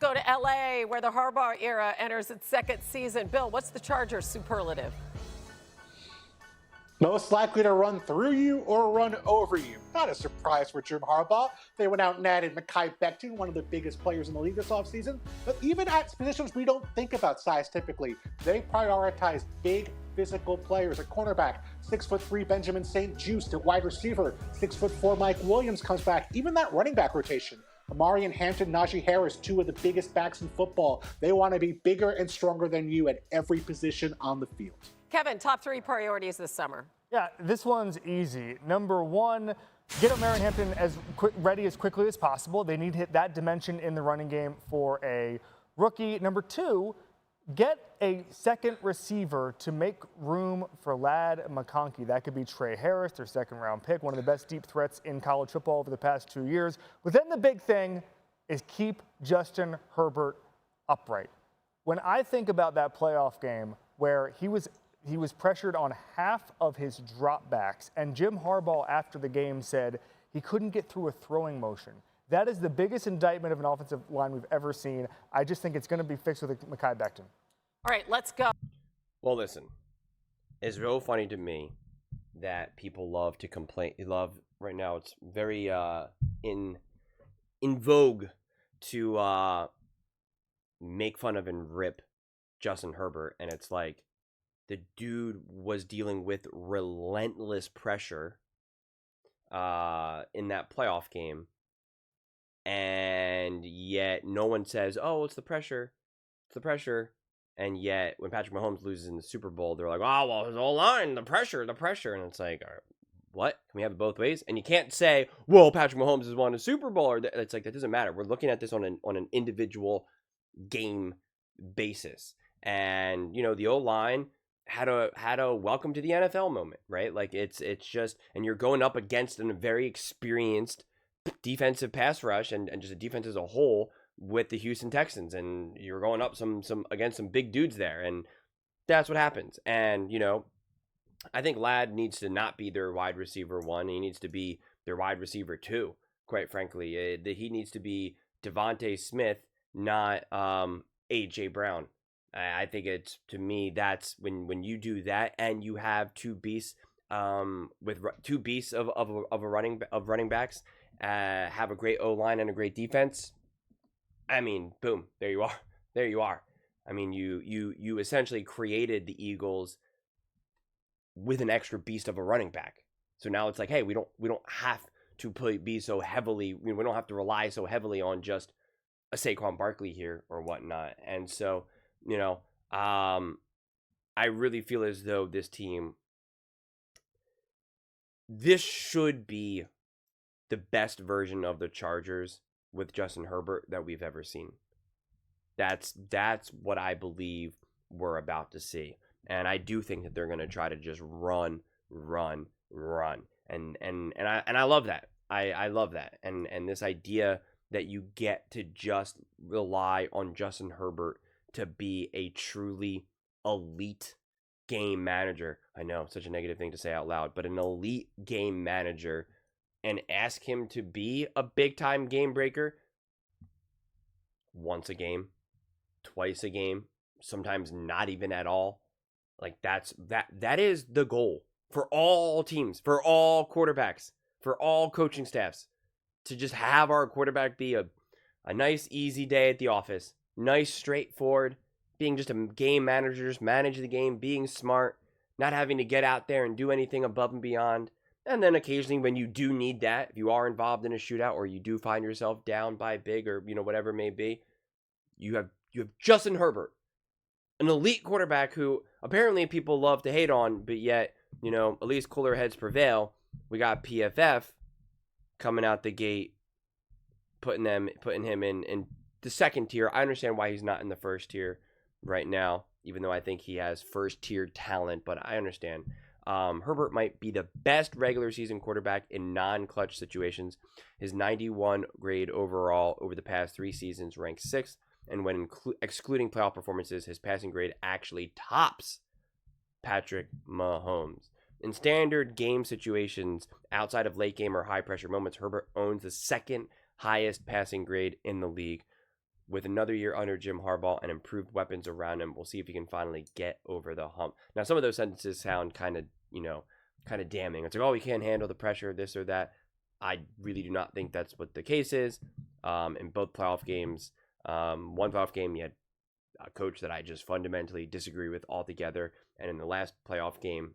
Go to LA, where the Harbaugh era enters its second season. Bill, what's the Chargers' superlative? Most likely to run through you or run over you. Not a surprise for Jim Harbaugh. They went out and added Mekhi Becton, one of the biggest players in the league this offseason. But even at positions we don't think about size typically, they prioritize big physical players. At cornerback, 6'3" Benjamin St. Juste. At wide receiver, 6'4" Mike Williams comes back. Even that running back rotation. Amari and Hampton, Najee Harris, two of the biggest backs in football. They want to be bigger and stronger than you at every position on the field. Kevin, top 3 priorities this summer. Yeah, this one's easy. Number one, get Amari and Hampton ready as quickly as possible. They need to hit that dimension in the running game for a rookie. Number two, get a second receiver to make room for Ladd McConkey. That could be Trey Harris, their second-round pick, one of the best deep threats in college football over the past 2 years. But then the big thing is keep Justin Herbert upright. When I think about that playoff game where he was pressured on half of his dropbacks, and Jim Harbaugh after the game said he couldn't get through a throwing motion. That is the biggest indictment of an offensive line we've ever seen. I just think it's going to be fixed with Mekhi Becton. All right, let's go. Well, listen, it's real funny to me that people love to complain. Right now, it's very in vogue to make fun of and rip Justin Herbert, and it's like, the dude was dealing with relentless pressure in that playoff game. And yet no one says, oh, it's the pressure. It's the pressure. And yet when Patrick Mahomes loses in the Super Bowl, they're like, oh, well, his whole line, the pressure. And it's like, all right, what? Can we have it both ways? And you can't say, well, Patrick Mahomes has won a Super Bowl. Or it's like, that doesn't matter. We're looking at this on an individual game basis. And, you know, the O-line had a welcome to the NFL moment, right? Like it's just, and you're going up against a very experienced defensive pass rush and just a defense as a whole with the Houston Texans, and you're going up some against some big dudes there, and that's what happens. And you know, I think Ladd needs to not be their wide receiver one; he needs to be their wide receiver two. Quite frankly, he needs to be Devontae Smith, not AJ Brown. I think it's, to me, that's when you do that and you have two beasts with two beasts of running backs, have a great O-line and a great defense. I mean, boom, there you are. I mean, you essentially created the Eagles with an extra beast of a running back. So now it's like, hey, we don't have to be so heavily, we don't have to rely so heavily on just a Saquon Barkley here or whatnot. And so, you know, I really feel as though this should be the best version of the Chargers with Justin Herbert that we've ever seen. That's what I believe we're about to see. And I do think that they're going to try to just run. And I love that. I love that. And this idea that you get to just rely on Justin Herbert to be a truly elite game manager. I know, such a negative thing to say out loud, but an elite game manager, and ask him to be a big-time game breaker once a game, twice a game, sometimes not even at all. Like that is the goal for all teams, for all quarterbacks, for all coaching staffs, to just have our quarterback be a nice, easy day at the office. Nice, straightforward, being just a game manager, just manage the game, being smart, not having to get out there and do anything above and beyond. And then occasionally when you do need that, if you are involved in a shootout or you do find yourself down by big or, you know, whatever it may be, you have Justin Herbert, an elite quarterback who apparently people love to hate on, but yet, you know, at least cooler heads prevail. We got PFF coming out the gate, putting him in the second tier. I understand why he's not in the first tier right now, even though I think he has first tier talent, but I understand. Herbert might be the best regular season quarterback in non-clutch situations. His 91 grade overall over the past 3 seasons ranks 6th, and when excluding playoff performances, his passing grade actually tops Patrick Mahomes. In standard game situations, outside of late game or high pressure moments, Herbert owns the second highest passing grade in the league. with another year under Jim Harbaugh and improved weapons around him, we'll see if he can finally get over the hump. Now, some of those sentences sound kind of, kind of damning. It's like, oh, he can't handle the pressure, this or that. I really do not think that's what the case is. In both playoff games, one playoff game, you had a coach that I just fundamentally disagree with altogether. And in the last playoff game,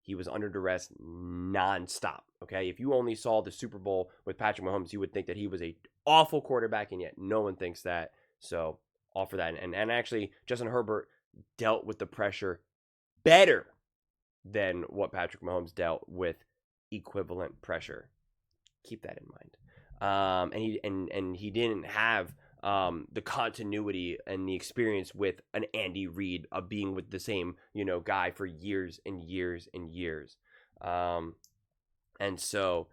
he was under duress nonstop. Okay, if you only saw the Super Bowl with Patrick Mahomes, you would think that he was a awful quarterback, and yet no one thinks that. So all for that. And actually, Justin Herbert dealt with the pressure better than what Patrick Mahomes dealt with equivalent pressure. Keep that in mind. And he didn't have the continuity and the experience with an Andy Reid of being with the same guy for years and years and years. And so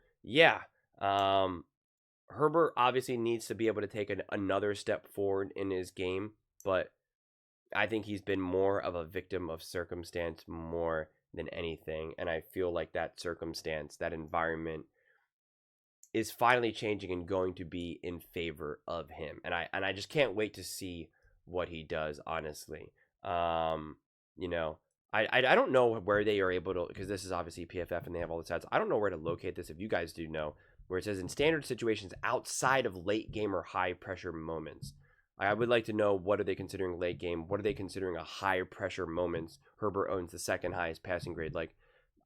Herbert obviously needs to be able to take another step forward in his game, but I think he's been more of a victim of circumstance more than anything. And I feel like that circumstance, that environment, is finally changing and going to be in favor of him. And I just can't wait to see what he does, honestly. I don't know where they are able to, because this is obviously PFF and they have all the stats. I don't know where to locate this. If you guys do know, where it says in standard situations outside of late game or high pressure moments. I would like to know, what are they considering late game? What are they considering a high pressure moments? Herbert owns the second highest passing grade. Like,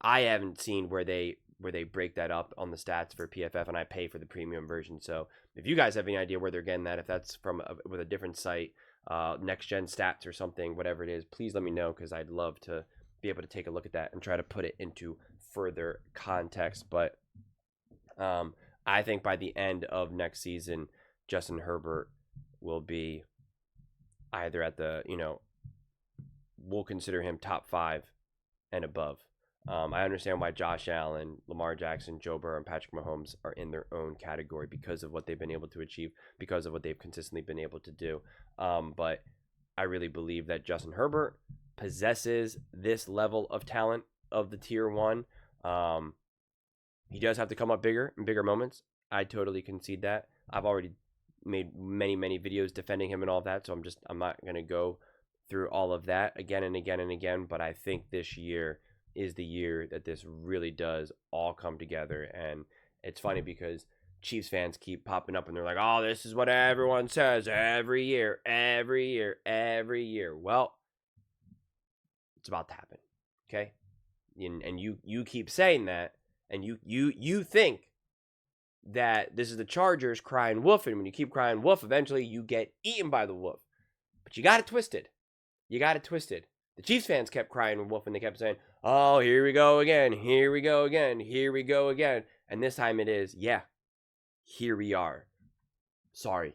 I haven't seen where they break that up on the stats for PFF, and I pay for the premium version. So if you guys have any idea where they're getting that, if that's from with a different site, Next Gen Stats or something, whatever it is, please let me know, because I'd love to be able to take a look at that and try to put it into further context. But I think by the end of next season, Justin Herbert will be either at the, we'll consider him top 5 and above. I understand why Josh Allen, Lamar Jackson, Joe Burrow, and Patrick Mahomes are in their own category because of what they've been able to achieve, because of what they've consistently been able to do. But I really believe that Justin Herbert possesses this level of talent of the tier 1. He does have to come up bigger in bigger moments. I totally concede that. I've already made many videos defending him and all of that, so I'm not going to go through all of that again and again and again. But I think this year is the year that this really does all come together. And it's funny because Chiefs fans keep popping up and they're like, oh, this is what everyone says every year. Well, it's about to happen. Okay. And you keep saying that, and you think that this is the Chargers crying wolf, and when you keep crying wolf, eventually you get eaten by the wolf. But you got it twisted. The Chiefs fans kept crying wolf, and they kept saying, oh, here we go again. And this time it is, here we are. Sorry,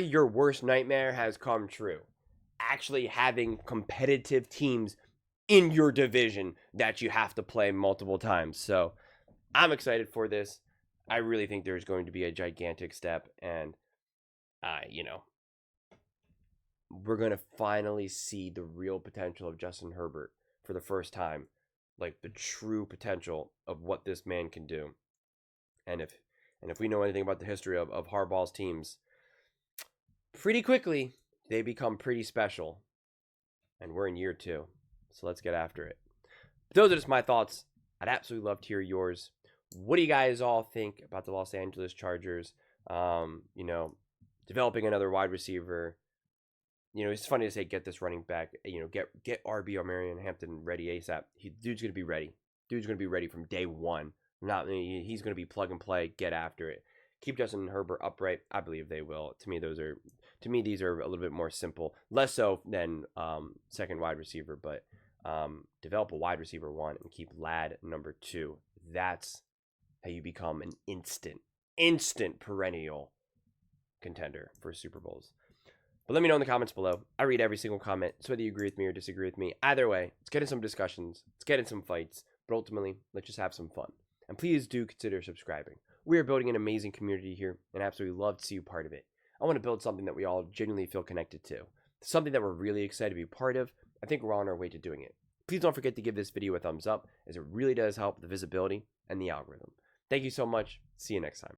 your worst nightmare has come true. Actually having competitive teams in your division that you have to play multiple times. So I'm excited for this. I really think there's going to be a gigantic step, and we're going to finally see the real potential of Justin Herbert for the first time, like the true potential of what this man can do. And if we know anything about the history of Harbaugh's teams, pretty quickly they become pretty special, and we're in year 2. So let's get after it. Those are just my thoughts. I'd absolutely love to hear yours. What do you guys all think about the Los Angeles Chargers? Developing another wide receiver. It's funny to say get this running back. Get RB or Marion Hampton ready ASAP. Dude's gonna be ready. Dude's gonna be ready from day one. He's gonna be plug and play. Get after it. Keep Justin Herbert upright. I believe they will. To me, these are a little bit more simple. Less so than second wide receiver, but develop a wide receiver 1 and keep Ladd number 2. That's how you become an instant perennial contender for Super Bowls. But let me know in the comments below. I read every single comment, so whether you agree with me or disagree with me, either way, let's get in some discussions, let's get in some fights, but ultimately, let's just have some fun. And please do consider subscribing. We are building an amazing community here, and absolutely love to see you part of it. I want to build something that we all genuinely feel connected to, something that we're really excited to be part of. I think we're on our way to doing it. Please don't forget to give this video a thumbs up, as it really does help the visibility and the algorithm. Thank you so much. See you next time.